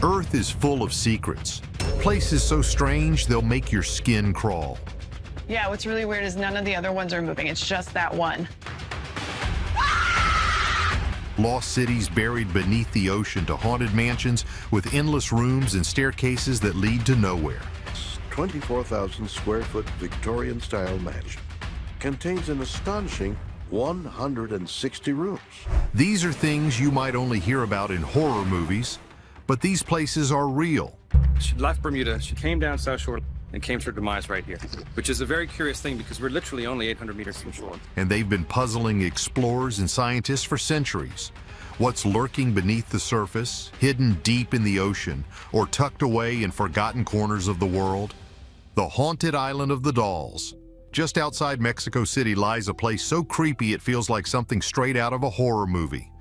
Earth is full of secrets. Places so strange they'll make your skin crawl. Yeah, what's really weird is none of the other ones are moving. It's just that one. Lost cities buried beneath the ocean to haunted mansions with endless rooms and staircases that lead to nowhere. 24,000 square foot Victorian style mansion contains an astonishing 160 rooms. These are things you might only hear about in horror movies, but these places are real. She left Bermuda, she came down South Shore and came to her demise right here, which is a very curious thing because we're literally only 800 meters from shore. And they've been puzzling explorers and scientists for centuries. What's lurking beneath the surface, hidden deep in the ocean, or tucked away in forgotten corners of the world? The haunted island of the Dolls. Just outside Mexico City lies a place so creepy it feels like something straight out of a horror movie.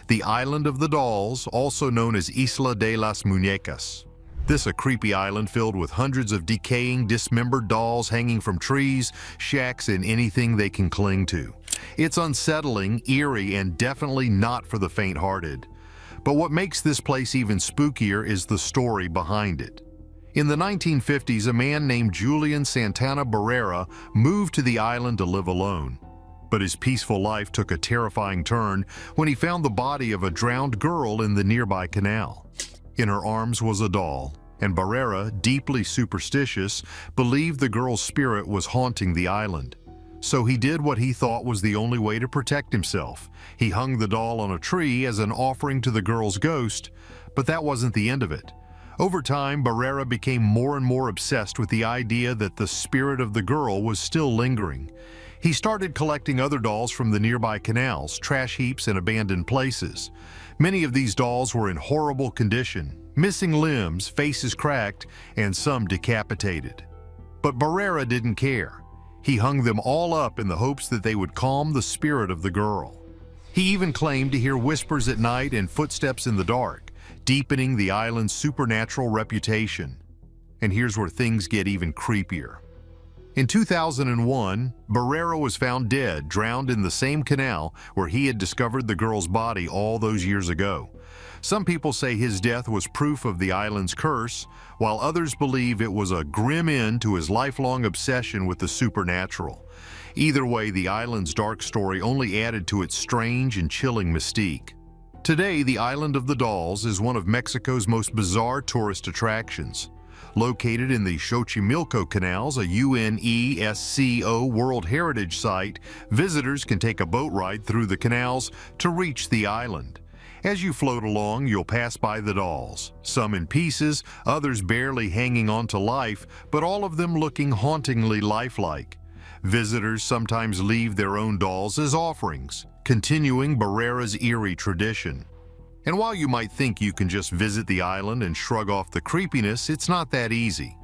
The Island of the Dolls, also known as Isla de las Muñecas. This a creepy island filled with hundreds of decaying, dismembered dolls hanging from trees, shacks, and anything they can cling to. It's unsettling, eerie, and definitely not for the faint-hearted. But what makes this place even spookier is the story behind it. In the 1950s, a man named Julian Santana Barrera moved to the island to live alone. But his peaceful life took a terrifying turn when he found the body of a drowned girl in the nearby canal. In her arms was a doll, and Barrera, deeply superstitious, believed the girl's spirit was haunting the island. So he did what he thought was the only way to protect himself. He hung the doll on a tree as an offering to the girl's ghost, but that wasn't the end of it. Over time, Barrera became more and more obsessed with the idea that the spirit of the girl was still lingering. He started collecting other dolls from the nearby canals, trash heaps, and abandoned places. Many of these dolls were in horrible condition, missing limbs, faces cracked, and some decapitated. But Barrera didn't care. He hung them all up in the hopes that they would calm the spirit of the girl. He even claimed to hear whispers at night and footsteps in the dark, deepening the island's supernatural reputation. And here's where things get even creepier. In 2001, Barrera was found dead, drowned in the same canal where he had discovered the girl's body all those years ago. Some people say his death was proof of the island's curse, while others believe it was a grim end to his lifelong obsession with the supernatural. Either way, the island's dark story only added to its strange and chilling mystique. Today, the Island of the Dolls is one of Mexico's most bizarre tourist attractions. Located in the Xochimilco Canals, a UNESCO World Heritage Site, visitors can take a boat ride through the canals to reach the island. As you float along, you'll pass by the dolls, some in pieces, others barely hanging on to life, but all of them looking hauntingly lifelike. Visitors sometimes leave their own dolls as offerings, continuing Barrera's eerie tradition. And while you might think you can just visit the island and shrug off the creepiness, it's not that easy.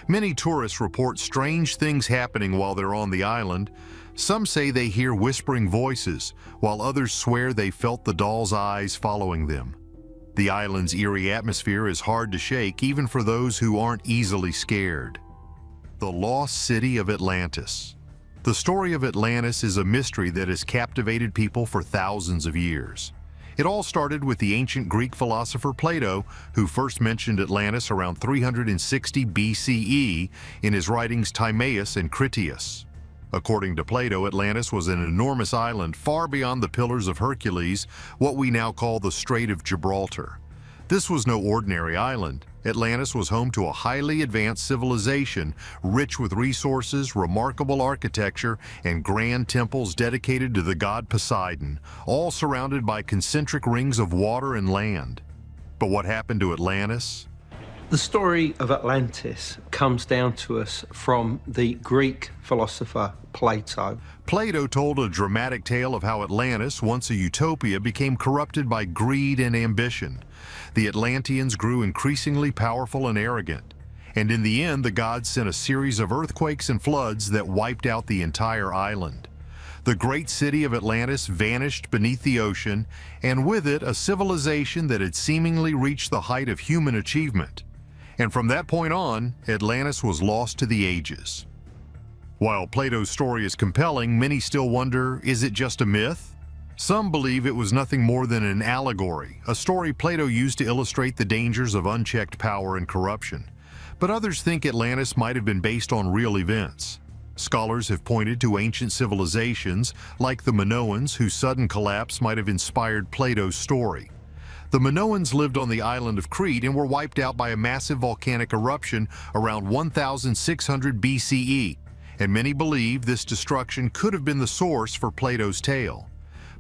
Many tourists report strange things happening while they're on the island. Some say they hear whispering voices, while others swear they felt the doll's eyes following them. The island's eerie atmosphere is hard to shake even for those who aren't easily scared. The Lost City of Atlantis. The story of Atlantis is a mystery that has captivated people for thousands of years. It all started with the ancient Greek philosopher Plato, who first mentioned Atlantis around 360 BCE in his writings Timaeus and Critias. According to Plato, Atlantis was an enormous island far beyond the Pillars of Hercules, what we now call the Strait of Gibraltar. This was no ordinary island. Atlantis was home to a highly advanced civilization, rich with resources, remarkable architecture, and grand temples dedicated to the god Poseidon, all surrounded by concentric rings of water and land. But what happened to Atlantis? The story of Atlantis comes down to us from the Greek philosopher Plato. Plato told a dramatic tale of how Atlantis, once a utopia, became corrupted by greed and ambition. The Atlanteans grew increasingly powerful and arrogant, and in the end the gods sent a series of earthquakes and floods that wiped out the entire island. The great city of Atlantis vanished beneath the ocean, and with it a civilization that had seemingly reached the height of human achievement. And from that point on, Atlantis was lost to the ages. While Plato's story is compelling, many still wonder, is it just a myth? Some believe it was nothing more than an allegory, a story Plato used to illustrate the dangers of unchecked power and corruption. But others think Atlantis might have been based on real events. Scholars have pointed to ancient civilizations, like the Minoans, whose sudden collapse might have inspired Plato's story. The Minoans lived on the island of Crete and were wiped out by a massive volcanic eruption around 1600 BCE, and many believe this destruction could have been the source for Plato's tale.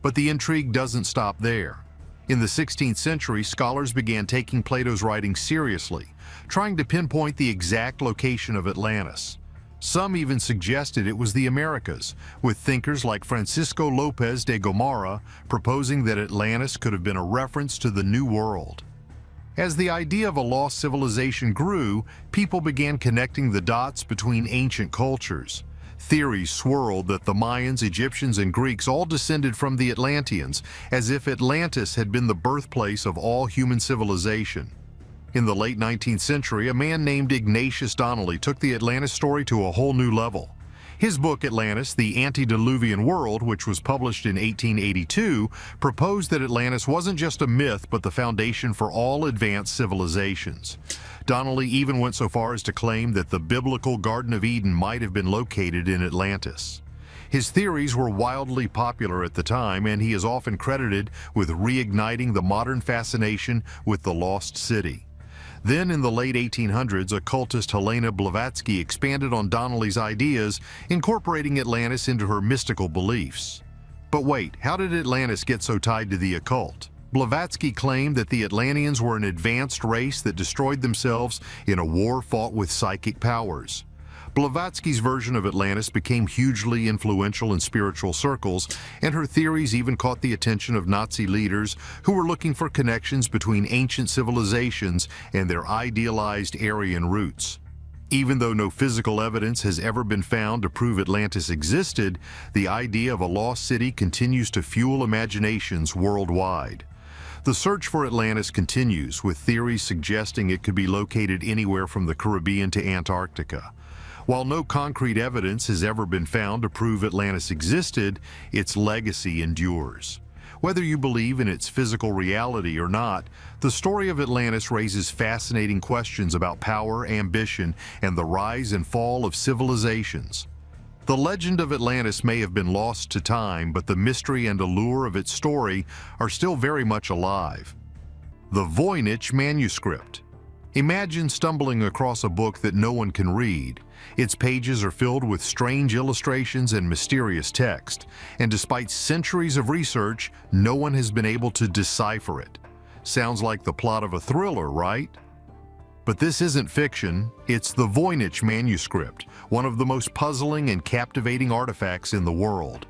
But the intrigue doesn't stop there. In the 16th century, scholars began taking Plato's writings seriously, trying to pinpoint the exact location of Atlantis. Some even suggested it was the Americas, with thinkers like Francisco López de Gomara proposing that Atlantis could have been a reference to the New World. As the idea of a lost civilization grew, people began connecting the dots between ancient cultures. Theories swirled that the Mayans, Egyptians, and Greeks all descended from the Atlanteans, as if Atlantis had been the birthplace of all human civilization. In the late 19th century, a man named Ignatius Donnelly took the Atlantis story to a whole new level. His book, Atlantis, The Antediluvian World, which was published in 1882, proposed that Atlantis wasn't just a myth, but the foundation for all advanced civilizations. Donnelly even went so far as to claim that the biblical Garden of Eden might have been located in Atlantis. His theories were wildly popular at the time, and he is often credited with reigniting the modern fascination with the lost city. Then, in the late 1800s, occultist Helena Blavatsky expanded on Donnelly's ideas, incorporating Atlantis into her mystical beliefs. But wait, how did Atlantis get so tied to the occult? Blavatsky claimed that the Atlanteans were an advanced race that destroyed themselves in a war fought with psychic powers. Blavatsky's version of Atlantis became hugely influential in spiritual circles, and her theories even caught the attention of Nazi leaders who were looking for connections between ancient civilizations and their idealized Aryan roots. Even though no physical evidence has ever been found to prove Atlantis existed, the idea of a lost city continues to fuel imaginations worldwide. The search for Atlantis continues, with theories suggesting it could be located anywhere from the Caribbean to Antarctica. While no concrete evidence has ever been found to prove Atlantis existed, its legacy endures. Whether you believe in its physical reality or not, the story of Atlantis raises fascinating questions about power, ambition, and the rise and fall of civilizations. The legend of Atlantis may have been lost to time, but the mystery and allure of its story are still very much alive. The Voynich Manuscript. Imagine stumbling across a book that no one can read. Its pages are filled with strange illustrations and mysterious text, and despite centuries of research, no one has been able to decipher it. Sounds like the plot of a thriller, right? But this isn't fiction, it's the Voynich Manuscript, one of the most puzzling and captivating artifacts in the world.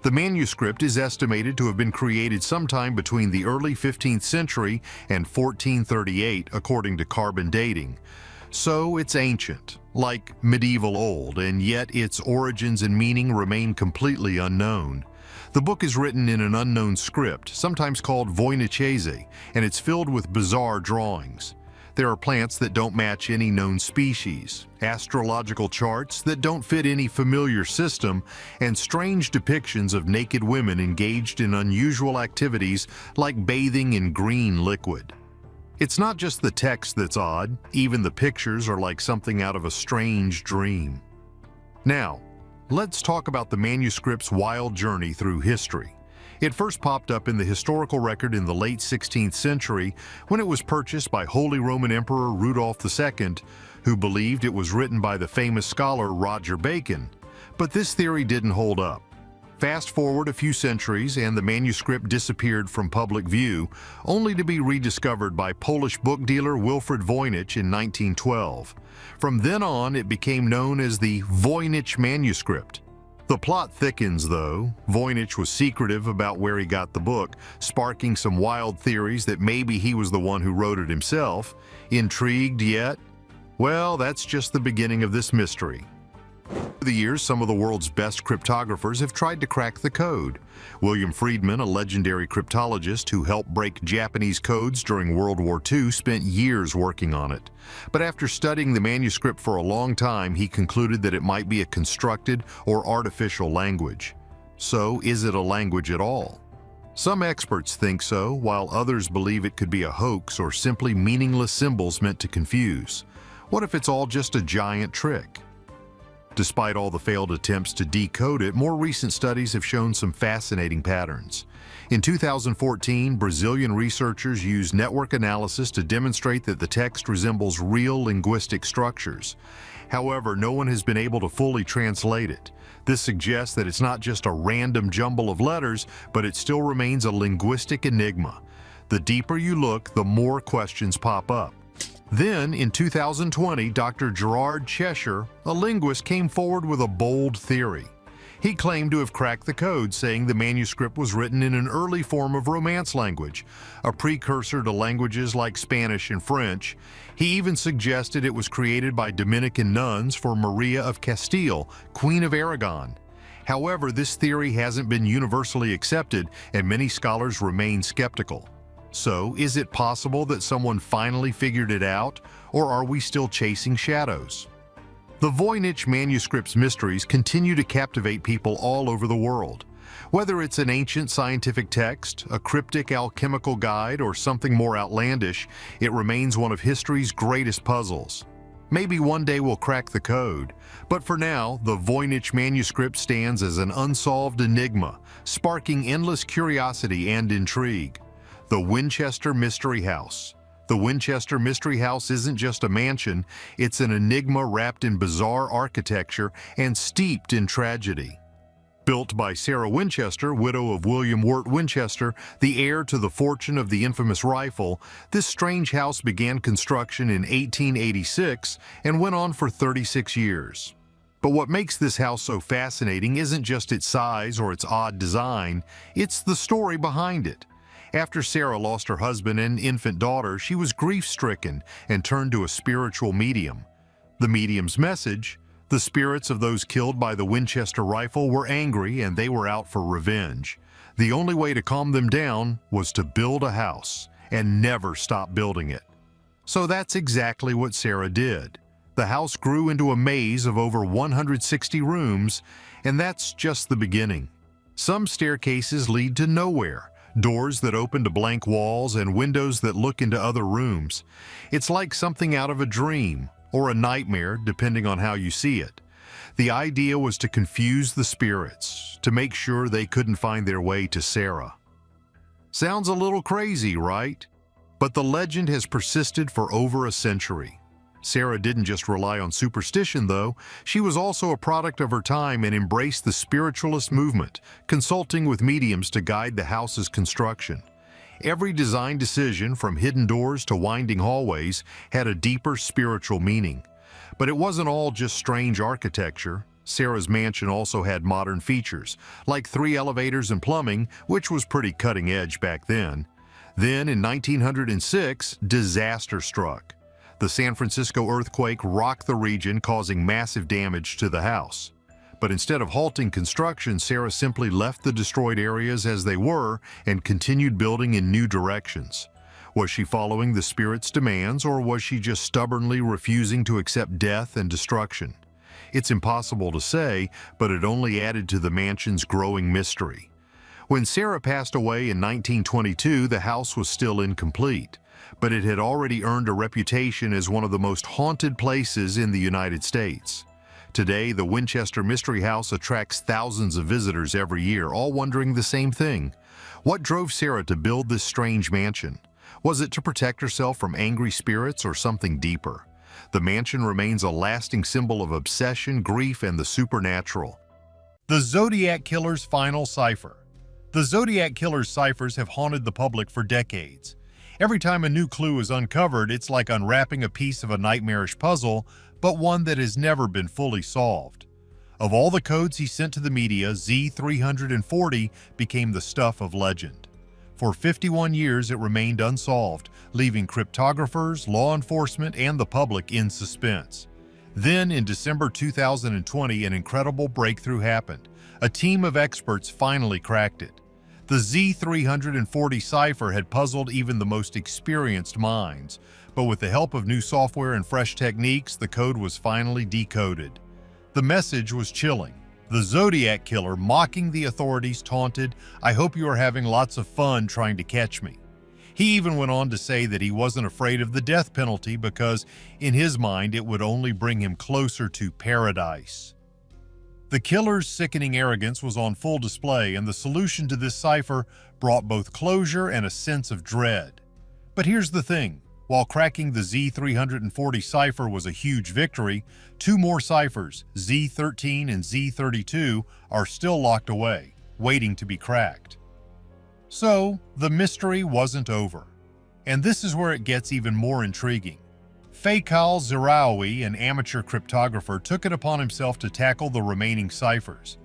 The manuscript is estimated to have been created sometime between the early 15th century and 1438, according to carbon dating. So it's ancient, like medieval old, and yet its origins and meaning remain completely unknown. The book is written in an unknown script, sometimes called Voynichese, and it's filled with bizarre drawings. There are plants that don't match any known species, astrological charts that don't fit any familiar system, and strange depictions of naked women engaged in unusual activities like bathing in green liquid. It's not just the text that's odd, even the pictures are like something out of a strange dream. Now, let's talk about the manuscript's wild journey through history. It first popped up in the historical record in the late 16th century when it was purchased by Holy Roman Emperor Rudolph II, who believed it was written by the famous scholar Roger Bacon. But this theory didn't hold up. Fast forward a few centuries and the manuscript disappeared from public view, only to be rediscovered by Polish book dealer Wilfrid Voynich in 1912. From then on, it became known as the Voynich Manuscript. The plot thickens, though. Voynich was secretive about where he got the book, sparking some wild theories that maybe he was the one who wrote it himself. Intrigued yet? Well, that's just the beginning of this mystery. Over the years, some of the world's best cryptographers have tried to crack the code. William Friedman, a legendary cryptologist who helped break Japanese codes during World War II, spent years working on it. But after studying the manuscript for a long time, he concluded that it might be a constructed or artificial language. So, is it a language at all? Some experts think so, while others believe it could be a hoax or simply meaningless symbols meant to confuse. What if it's all just a giant trick? Despite all the failed attempts to decode it, more recent studies have shown some fascinating patterns. In 2014, Brazilian researchers used network analysis to demonstrate that the text resembles real linguistic structures. However, no one has been able to fully translate it. This suggests that it's not just a random jumble of letters, but it still remains a linguistic enigma. The deeper you look, the more questions pop up. Then, in 2020, Dr. Gerard Cheshire, a linguist, came forward with a bold theory. He claimed to have cracked the code, saying the manuscript was written in an early form of Romance language, a precursor to languages like Spanish and French. He even suggested it was created by Dominican nuns for Maria of Castile, Queen of Aragon. However, this theory hasn't been universally accepted, and many scholars remain skeptical. So, is it possible that someone finally figured it out, or are we still chasing shadows? The Voynich manuscript's mysteries continue to captivate people all over the world. Whether it's an ancient scientific text, a cryptic alchemical guide, or something more outlandish, it remains one of history's greatest puzzles. Maybe one day we'll crack the code, but for now, the Voynich manuscript stands as an unsolved enigma, sparking endless curiosity and intrigue. The Winchester Mystery House. The Winchester Mystery House isn't just a mansion, it's an enigma wrapped in bizarre architecture and steeped in tragedy. Built by Sarah Winchester, widow of William Wirt Winchester, the heir to the fortune of the infamous rifle, this strange house began construction in 1886 and went on for 36 years. But what makes this house so fascinating isn't just its size or its odd design, it's the story behind it. After Sarah lost her husband and infant daughter, she was grief-stricken and turned to a spiritual medium. The medium's message: the spirits of those killed by the Winchester rifle were angry and they were out for revenge. The only way to calm them down was to build a house and never stop building it. So that's exactly what Sarah did. The house grew into a maze of over 160 rooms, and that's just the beginning. Some staircases lead to nowhere. Doors that open to blank walls and windows that look into other rooms. It's like something out of a dream, or a nightmare, depending on how you see it. The idea was to confuse the spirits, to make sure they couldn't find their way to Sarah. Sounds a little crazy, right? But the legend has persisted for over a century. Sarah didn't just rely on superstition, though. She was also a product of her time and embraced the spiritualist movement, consulting with mediums to guide the house's construction. Every design decision, from hidden doors to winding hallways, had a deeper spiritual meaning. But it wasn't all just strange architecture. Sarah's mansion also had modern features, like 3 elevators and plumbing, which was pretty cutting edge back then. Then, in 1906, disaster struck. The San Francisco earthquake rocked the region, causing massive damage to the house. But instead of halting construction, Sarah simply left the destroyed areas as they were and continued building in new directions. Was she following the spirit's demands, or was she just stubbornly refusing to accept death and destruction? It's impossible to say, but it only added to the mansion's growing mystery. When Sarah passed away in 1922, the house was still incomplete, but it had already earned a reputation as one of the most haunted places in the United States. Today, the Winchester Mystery House attracts thousands of visitors every year, all wondering the same thing. What drove Sarah to build this strange mansion? Was it to protect herself from angry spirits or something deeper? The mansion remains a lasting symbol of obsession, grief, and the supernatural. The Zodiac Killer's Final Cipher. The Zodiac Killer's ciphers have haunted the public for decades. Every time a new clue is uncovered, it's like unwrapping a piece of a nightmarish puzzle, but one that has never been fully solved. Of all the codes he sent to the media, Z340 became the stuff of legend. For 51 years, it remained unsolved, leaving cryptographers, law enforcement, and the public in suspense. Then, in December 2020, an incredible breakthrough happened. A team of experts finally cracked it. The Z340 cipher had puzzled even the most experienced minds, but with the help of new software and fresh techniques, the code was finally decoded. The message was chilling. The Zodiac Killer, mocking the authorities, taunted, "I hope you are having lots of fun trying to catch me." He even went on to say that he wasn't afraid of the death penalty because, in his mind, it would only bring him closer to paradise. The killer's sickening arrogance was on full display, and the solution to this cipher brought both closure and a sense of dread. But here's the thing. While cracking the Z340 cipher was a huge victory, two more ciphers, Z13 and Z32, are still locked away, waiting to be cracked. So, the mystery wasn't over. And this is where it gets even more intriguing. Faikal Ziraoui, an amateur cryptographer, took it upon himself to tackle the remaining ciphers.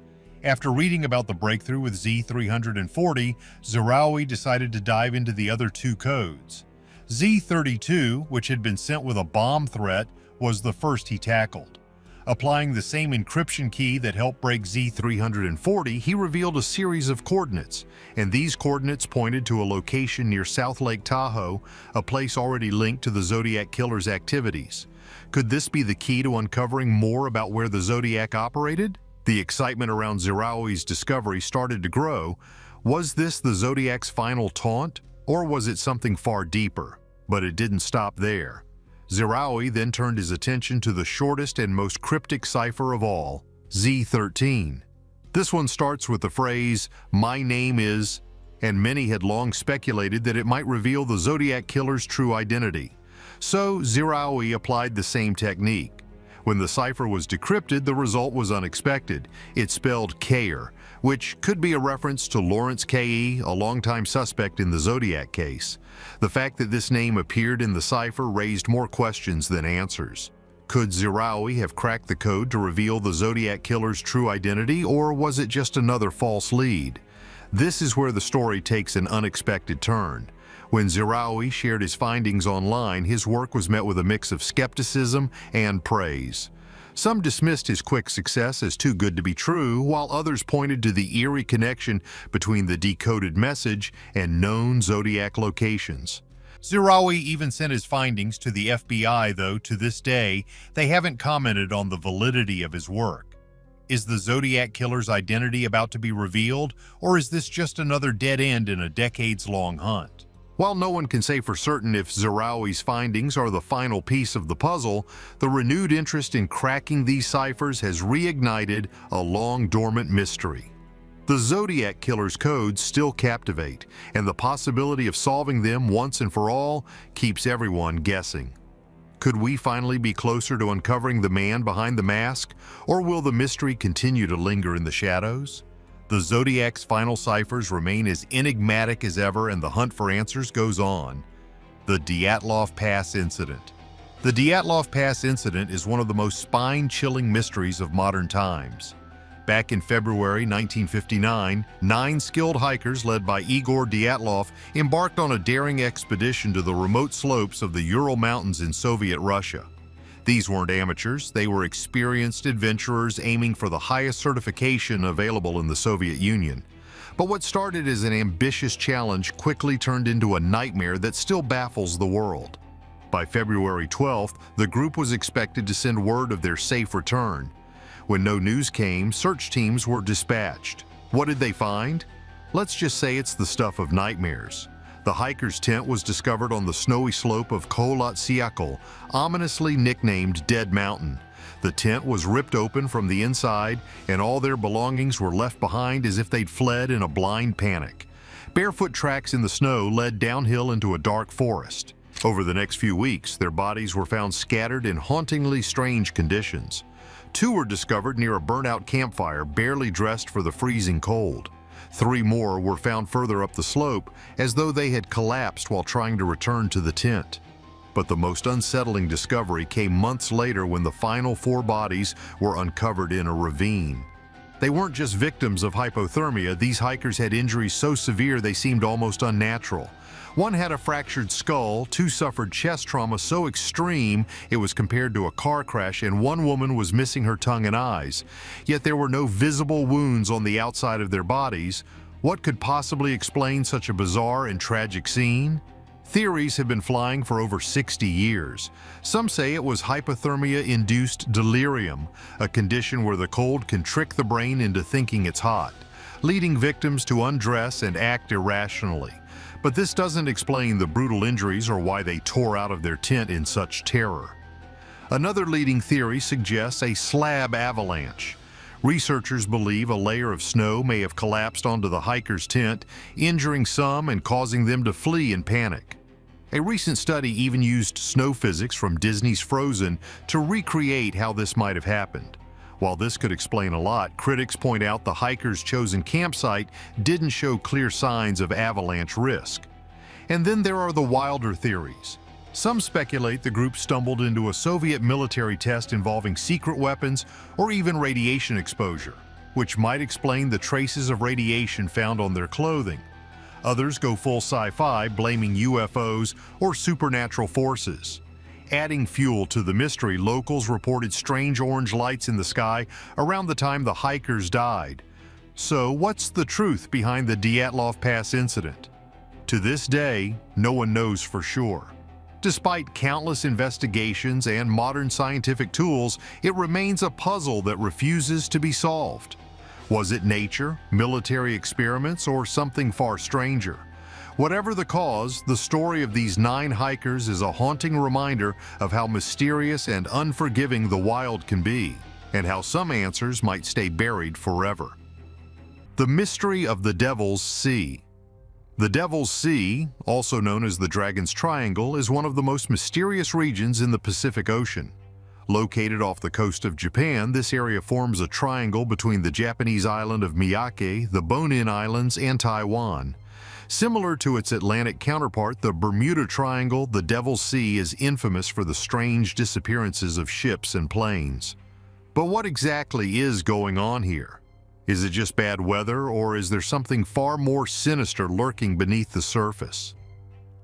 After reading about the breakthrough with Z340, Ziraoui decided to dive into the other two codes. Z32, which had been sent with a bomb threat, was the first he tackled. Applying the same encryption key that helped break Z340, he revealed a series of coordinates, and these coordinates pointed to a location near South Lake Tahoe, a place already linked to the Zodiac Killer's activities. Could this be the key to uncovering more about where the Zodiac operated? The excitement around Ziraoui's discovery started to grow. Was this the Zodiac's final taunt, or was it something far deeper? But it didn't stop there. Ziraoui then turned his attention to the shortest and most cryptic cipher of all, Z13. This one starts with the phrase, "My name is," and many had long speculated that it might reveal the Zodiac Killer's true identity. So Ziraoui applied the same technique. When the cipher was decrypted, the result was unexpected. It spelled Kayer, which could be a reference to Lawrence K.E., a longtime suspect in the Zodiac case. The fact that this name appeared in the cipher raised more questions than answers. Could Ziraoui have cracked the code to reveal the Zodiac Killer's true identity, or was it just another false lead? This is where the story takes an unexpected turn. When Ziraoui shared his findings online, his work was met with a mix of skepticism and praise. Some dismissed his quick success as too good to be true, while others pointed to the eerie connection between the decoded message and known Zodiac locations. Ziraoui even sent his findings to the FBI, though to this day, they haven't commented on the validity of his work. Is the Zodiac Killer's identity about to be revealed, or is this just another dead end in a decades-long hunt? While no one can say for certain if Ziraoui's findings are the final piece of the puzzle, the renewed interest in cracking these ciphers has reignited a long-dormant mystery. The Zodiac Killer's codes still captivate, and the possibility of solving them once and for all keeps everyone guessing. Could we finally be closer to uncovering the man behind the mask, or will the mystery continue to linger in the shadows? The Zodiac's final ciphers remain as enigmatic as ever, and the hunt for answers goes on. The Dyatlov Pass Incident. The Dyatlov Pass Incident is one of the most spine-chilling mysteries of modern times. Back in February 1959, 9 skilled hikers led by Igor Dyatlov embarked on a daring expedition to the remote slopes of the Ural Mountains in Soviet Russia. These weren't amateurs, they were experienced adventurers aiming for the highest certification available in the Soviet Union. But what started as an ambitious challenge quickly turned into a nightmare that still baffles the world. By February 12th, the group was expected to send word of their safe return. When no news came, search teams were dispatched. What did they find? Let's just say it's the stuff of nightmares. The hiker's tent was discovered on the snowy slope of Kholat Syakhl, ominously nicknamed Dead Mountain. The tent was ripped open from the inside, and all their belongings were left behind as if they'd fled in a blind panic. Barefoot tracks in the snow led downhill into a dark forest. Over the next few weeks, their bodies were found scattered in hauntingly strange conditions. 2 were discovered near a burnt-out campfire, barely dressed for the freezing cold. 3 more were found further up the slope, as though they had collapsed while trying to return to the tent. But the most unsettling discovery came months later when the final 4 bodies were uncovered in a ravine. They weren't just victims of hypothermia, these hikers had injuries so severe they seemed almost unnatural. One had a fractured skull, 2 suffered chest trauma so extreme it was compared to a car crash, and 1 woman was missing her tongue and eyes. Yet there were no visible wounds on the outside of their bodies. What could possibly explain such a bizarre and tragic scene? Theories have been flying for over 60 years. Some say it was hypothermia-induced delirium, a condition where the cold can trick the brain into thinking it's hot, leading victims to undress and act irrationally. But this doesn't explain the brutal injuries or why they tore out of their tent in such terror. Another leading theory suggests a slab avalanche. Researchers believe a layer of snow may have collapsed onto the hiker's tent, injuring some and causing them to flee in panic. A recent study even used snow physics from Disney's Frozen to recreate how this might have happened. While this could explain a lot, critics point out the hiker's chosen campsite didn't show clear signs of avalanche risk. And then there are the wilder theories. Some speculate the group stumbled into a Soviet military test involving secret weapons or even radiation exposure, which might explain the traces of radiation found on their clothing. Others go full sci-fi, blaming UFOs or supernatural forces. Adding fuel to the mystery, locals reported strange orange lights in the sky around the time the hikers died. So what's the truth behind the Dyatlov Pass incident? To this day, no one knows for sure. Despite countless investigations and modern scientific tools, it remains a puzzle that refuses to be solved. Was it nature, military experiments, or something far stranger? Whatever the cause, the story of these 9 hikers is a haunting reminder of how mysterious and unforgiving the wild can be, and how some answers might stay buried forever. The mystery of the Devil's Sea. The Devil's Sea, also known as the Dragon's Triangle, is one of the most mysterious regions in the Pacific Ocean. Located off the coast of Japan, this area forms a triangle between the Japanese island of Miyake, the Bonin Islands, and Taiwan. Similar to its Atlantic counterpart, the Bermuda Triangle, the Devil's Sea is infamous for the strange disappearances of ships and planes. But what exactly is going on here? Is it just bad weather, or is there something far more sinister lurking beneath the surface?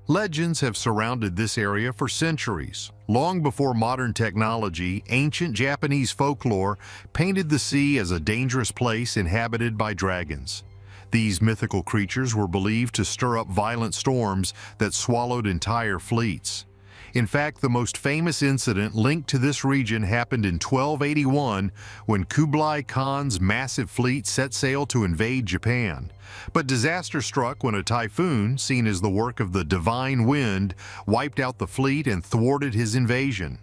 Legends have surrounded this area for centuries. Long before modern technology, ancient Japanese folklore painted the sea as a dangerous place inhabited by dragons. These mythical creatures were believed to stir up violent storms that swallowed entire fleets. In fact, the most famous incident linked to this region happened in 1281 when Kublai Khan's massive fleet set sail to invade Japan. But disaster struck when a typhoon, seen as the work of the divine wind, wiped out the fleet and thwarted his invasion.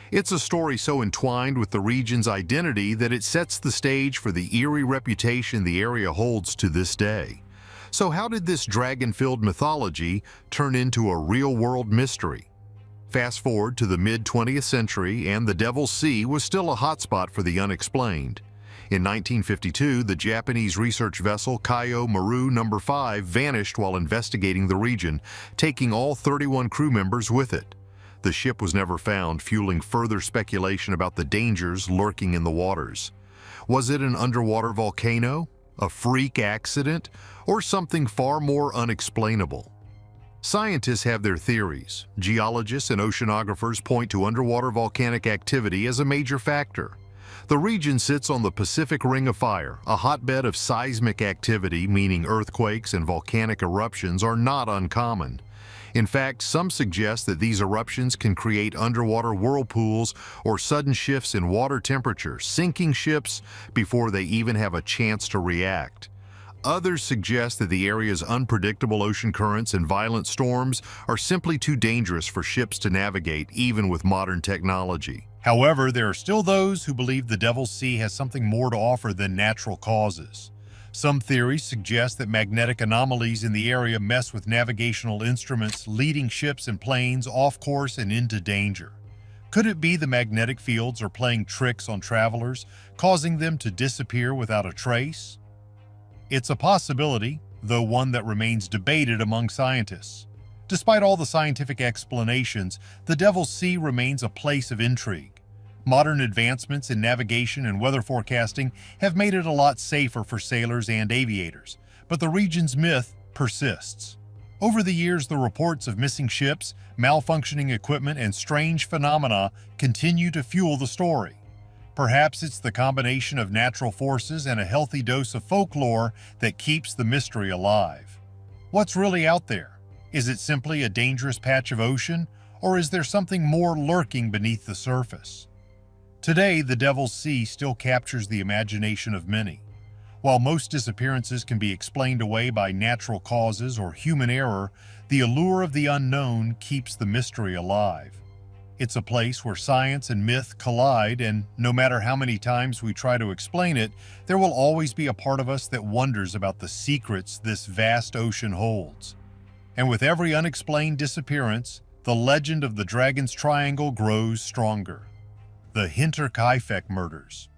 It's a story so entwined with the region's identity that it sets the stage for the eerie reputation the area holds to this day. So how did this dragon-filled mythology turn into a real-world mystery? Fast forward to the mid-20th century, and the Devil's Sea was still a hotspot for the unexplained. In 1952, the Japanese research vessel Kaio Maru No. 5 vanished while investigating the region, taking all 31 crew members with it. The ship was never found, fueling further speculation about the dangers lurking in the waters. Was it an underwater volcano, a freak accident, or something far more unexplainable? Scientists have their theories. Geologists and oceanographers point to underwater volcanic activity as a major factor. The region sits on the Pacific Ring of Fire, a hotbed of seismic activity, meaning earthquakes and volcanic eruptions are not uncommon. In fact, some suggest that these eruptions can create underwater whirlpools or sudden shifts in water temperature, sinking ships before they even have a chance to react. Others suggest that the area's unpredictable ocean currents and violent storms are simply too dangerous for ships to navigate, even with modern technology. However, there are still those who believe the Devil's Sea has something more to offer than natural causes. Some theories suggest that magnetic anomalies in the area mess with navigational instruments, leading ships and planes off course and into danger. Could it be the magnetic fields are playing tricks on travelers, causing them to disappear without a trace? It's a possibility, though one that remains debated among scientists. Despite all the scientific explanations, the Devil's Sea remains a place of intrigue. Modern advancements in navigation and weather forecasting have made it a lot safer for sailors and aviators, but the region's myth persists. Over the years, the reports of missing ships, malfunctioning equipment, and strange phenomena continue to fuel the story. Perhaps it's the combination of natural forces and a healthy dose of folklore that keeps the mystery alive. What's really out there? Is it simply a dangerous patch of ocean, or is there something more lurking beneath the surface? Today, the Devil's Sea still captures the imagination of many. While most disappearances can be explained away by natural causes or human error, the allure of the unknown keeps the mystery alive. It's a place where science and myth collide, and no matter how many times we try to explain it, there will always be a part of us that wonders about the secrets this vast ocean holds. And with every unexplained disappearance, the legend of the Dragon's Triangle grows stronger. The Hinterkaifeck murders.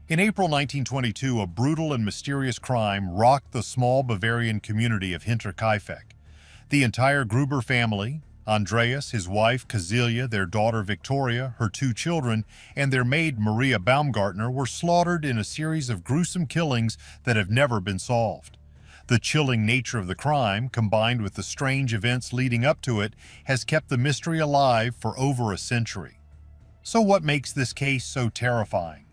In April 1922, a brutal and mysterious crime rocked the small Bavarian community of Hinterkaifeck. The entire Gruber family, Andreas, his wife Kazilia, their daughter Victoria, her 2 children, and their maid Maria Baumgartner were slaughtered in a series of gruesome killings that have never been solved. The chilling nature of the crime, combined with the strange events leading up to it, has kept the mystery alive for over a century. So what makes this case so terrifying?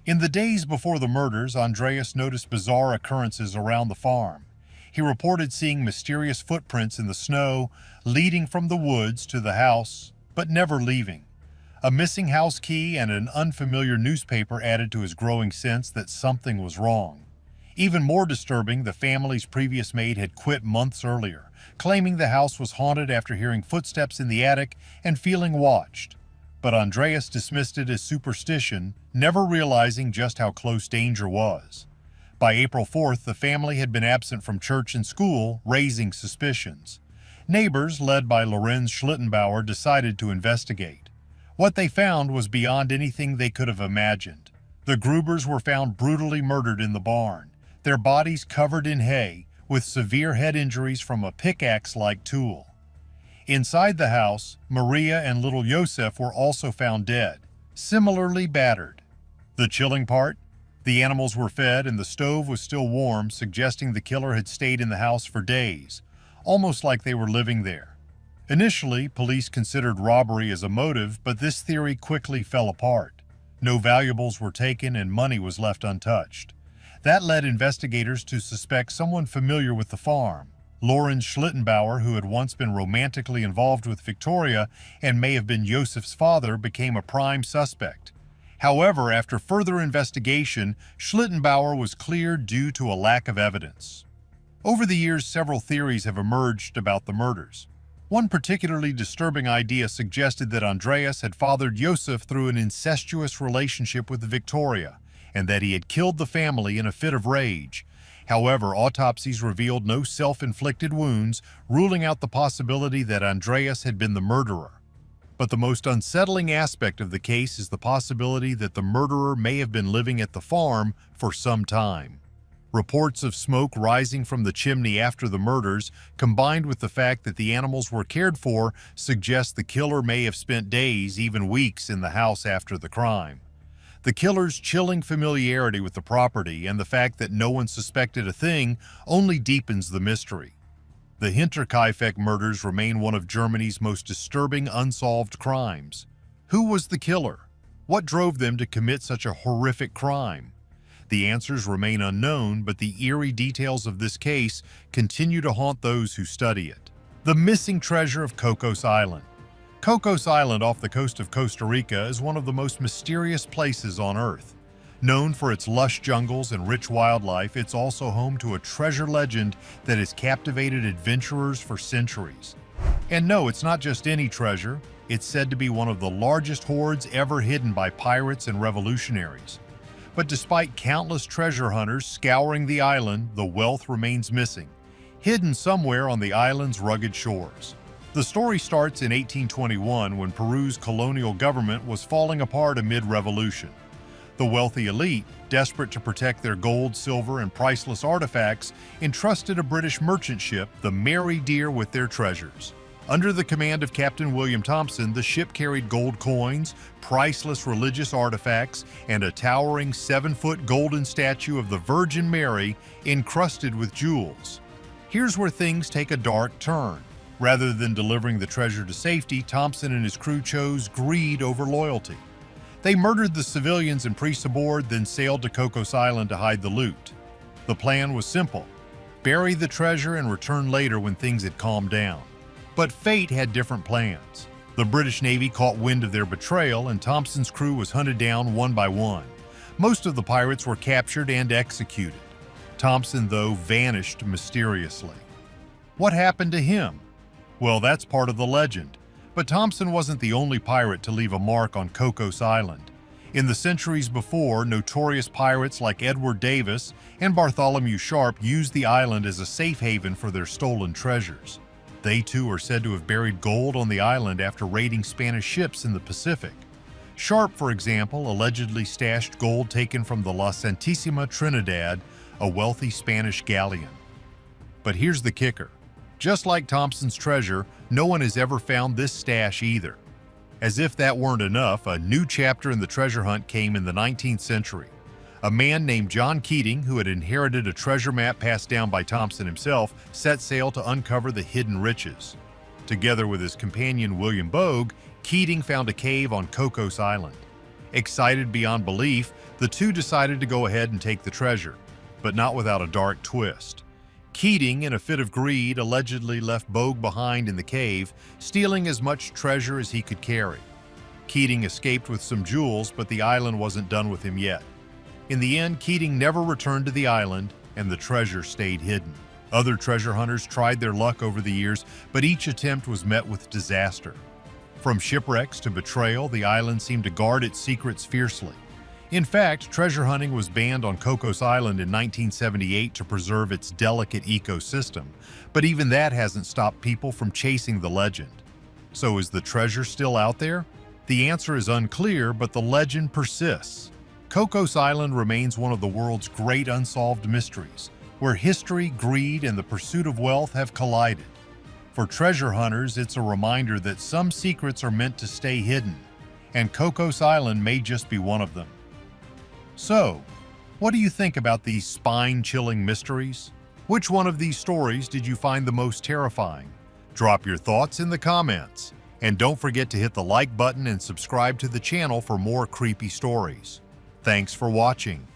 In the days before the murders, Andreas noticed bizarre occurrences around the farm. He reported seeing mysterious footprints in the snow, leading from the woods to the house, but never leaving. A missing house key and an unfamiliar newspaper added to his growing sense that something was wrong. Even more disturbing, the family's previous maid had quit months earlier, claiming the house was haunted after hearing footsteps in the attic and feeling watched. But Andreas dismissed it as superstition, never realizing just how close danger was. By April 4th, the family had been absent from church and school, raising suspicions. Neighbors, led by Lorenz Schlittenbauer, decided to investigate. What they found was beyond anything they could have imagined. The Grubers were found brutally murdered in the barn, their bodies covered in hay, with severe head injuries from a pickaxe-like tool. Inside the house, Maria and little Josef were also found dead, similarly battered. The chilling part? The animals were fed and the stove was still warm, suggesting the killer had stayed in the house for days, almost like they were living there. Initially, police considered robbery as a motive, but this theory quickly fell apart. No valuables were taken and money was left untouched. That led investigators to suspect someone familiar with the farm. Lorenz Schlittenbauer, who had once been romantically involved with Victoria and may have been Josef's father, became a prime suspect. However, after further investigation, Schlittenbauer was cleared due to a lack of evidence. Over the years, several theories have emerged about the murders. One particularly disturbing idea suggested that Andreas had fathered Josef through an incestuous relationship with Victoria, and that he had killed the family in a fit of rage. However, autopsies revealed no self-inflicted wounds, ruling out the possibility that Andreas had been the murderer. But the most unsettling aspect of the case is the possibility that the murderer may have been living at the farm for some time. Reports of smoke rising from the chimney after the murders, combined with the fact that the animals were cared for, suggest the killer may have spent days, even weeks, in the house after the crime. The killer's chilling familiarity with the property and the fact that no one suspected a thing only deepens the mystery. The Hinterkaifeck murders remain one of Germany's most disturbing unsolved crimes. Who was the killer? What drove them to commit such a horrific crime? The answers remain unknown, but the eerie details of this case continue to haunt those who study it. The missing treasure of Cocos Island. Cocos Island off the coast of Costa Rica is one of the most mysterious places on Earth. Known for its lush jungles and rich wildlife, it's also home to a treasure legend that has captivated adventurers for centuries. And no, it's not just any treasure. It's said to be one of the largest hoards ever hidden by pirates and revolutionaries. But despite countless treasure hunters scouring the island, the wealth remains missing, hidden somewhere on the island's rugged shores. The story starts in 1821 when Peru's colonial government was falling apart amid revolution. The wealthy elite, desperate to protect their gold, silver, and priceless artifacts, entrusted a British merchant ship, the Mary Dear, with their treasures. Under the command of Captain William Thompson, the ship carried gold coins, priceless religious artifacts, and a towering 7-foot golden statue of the Virgin Mary encrusted with jewels. Here's where things take a dark turn. Rather than delivering the treasure to safety, Thompson and his crew chose greed over loyalty. They murdered the civilians and priests aboard, then sailed to Cocos Island to hide the loot. The plan was simple: bury the treasure and return later when things had calmed down. But fate had different plans. The British Navy caught wind of their betrayal, and Thompson's crew was hunted down one by one. Most of the pirates were captured and executed. Thompson, though, vanished mysteriously. What happened to him? Well, that's part of the legend. But Thompson wasn't the only pirate to leave a mark on Cocos Island. In the centuries before, notorious pirates like Edward Davis and Bartholomew Sharp used the island as a safe haven for their stolen treasures. They too are said to have buried gold on the island after raiding Spanish ships in the Pacific. Sharp, for example, allegedly stashed gold taken from the La Santísima Trinidad, a wealthy Spanish galleon. But here's the kicker. Just like Thompson's treasure, no one has ever found this stash either. As if that weren't enough, a new chapter in the treasure hunt came in the 19th century. A man named John Keating, who had inherited a treasure map passed down by Thompson himself, set sail to uncover the hidden riches. Together with his companion William Bogue, Keating found a cave on Cocos Island. Excited beyond belief, the two decided to go ahead and take the treasure, but not without a dark twist. Keating, in a fit of greed, allegedly left Bogue behind in the cave, stealing as much treasure as he could carry. Keating escaped with some jewels, but the island wasn't done with him yet. In the end, Keating never returned to the island, and the treasure stayed hidden. Other treasure hunters tried their luck over the years, but each attempt was met with disaster. From shipwrecks to betrayal, the island seemed to guard its secrets fiercely. In fact, treasure hunting was banned on Cocos Island in 1978 to preserve its delicate ecosystem, but even that hasn't stopped people from chasing the legend. So is the treasure still out there? The answer is unclear, but the legend persists. Cocos Island remains one of the world's great unsolved mysteries, where history, greed, and the pursuit of wealth have collided. For treasure hunters, it's a reminder that some secrets are meant to stay hidden, and Cocos Island may just be one of them. So, what do you think about these spine-chilling mysteries? Which one of these stories did you find the most terrifying? Drop your thoughts in the comments. And don't forget to hit the like button and subscribe to the channel for more creepy stories. Thanks for watching.